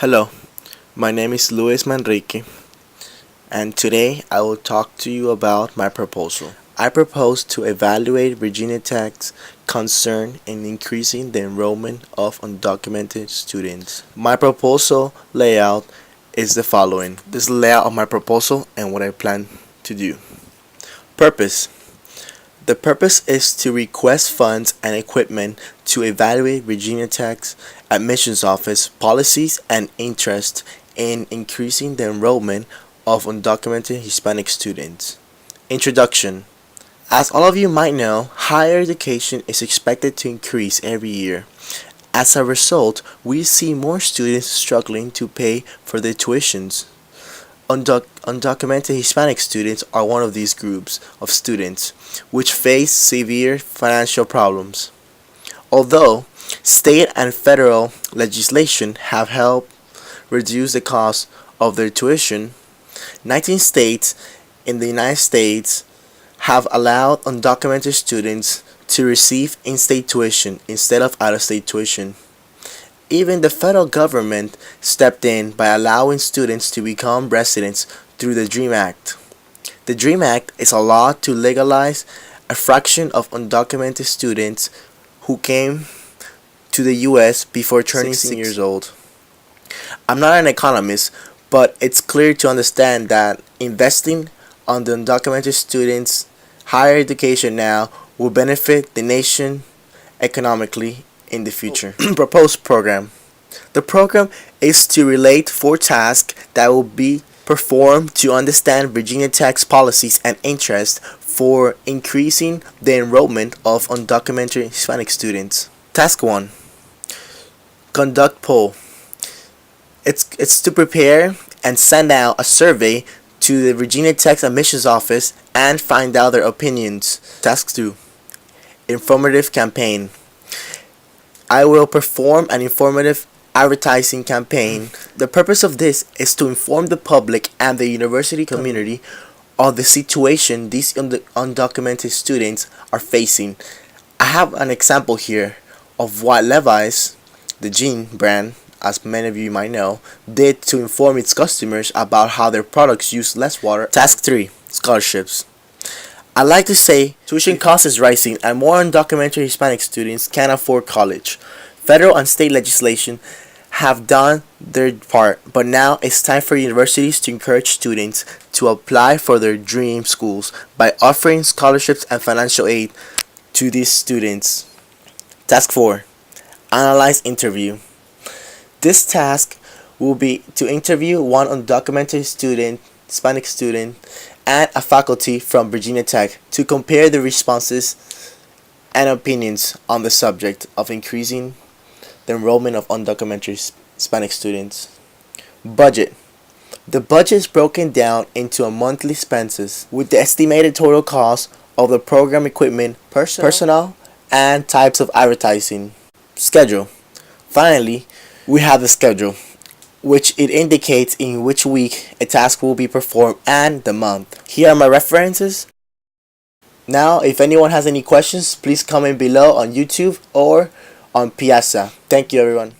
Hello, my name is Luis Manrique, and today I will talk to you about my proposal. I propose to evaluate Virginia Tech's concern in increasing the enrollment of undocumented students. My proposal layout is the following. This is the layout of my proposal and what I plan to do. Purpose. The purpose is to request funds and equipment to evaluate Virginia Tech's admissions office policies and interest in increasing the enrollment of undocumented Hispanic students. Introduction. As all of you might know, higher education is expected to increase every year. As a result, we see more students struggling to pay for their tuitions. Undocumented Hispanic students are one of these groups of students which face severe financial problems. Although state and federal legislation have helped reduce the cost of their tuition, 19 states in the United States have allowed undocumented students to receive in-state tuition instead of out-of-state tuition. Even the federal government stepped in by allowing students to become residents through the DREAM Act. The DREAM Act is a law to legalize a fraction of undocumented students who came to the U.S. before turning 16 years old. I'm not an economist, but it's clear to understand that investing on the undocumented students' higher education now will benefit the nation economically in the future. Proposed program. The program is to relate 4 tasks that will be performed to understand Virginia Tech's policies and interests for increasing the enrollment of undocumented Hispanic students. Task 1. Conduct poll. It's to prepare and send out a survey to the Virginia Tech's admissions office and find out their opinions. Task 2. Informative campaign. I will perform an informative advertising campaign. The purpose of this is to inform the public and the university community of the situation these undocumented students are facing. I have an example here of what Levi's, the jean brand, as many of you might know, did to inform its customers about how their products use less water. Task 3. Scholarships. I like to say tuition cost is rising and more undocumented Hispanic students can't afford college. Federal and state legislation have done their part, but now it's time for universities to encourage students to apply for their dream schools by offering scholarships and financial aid to these students. Task 4. Analyze interview. This task will be to interview one undocumented student, Hispanic student, and a faculty from Virginia Tech to compare the responses and opinions on the subject of increasing the enrollment of undocumented Hispanic students. Budget. The budget is broken down into a monthly expenses with the estimated total cost of the program equipment, personnel, and types of advertising. Schedule. Finally, we have the schedule, which it indicates in which week a task will be performed and the month. Here are my references. Now, if anyone has any questions, please comment below on YouTube or on Piazza. Thank you, everyone.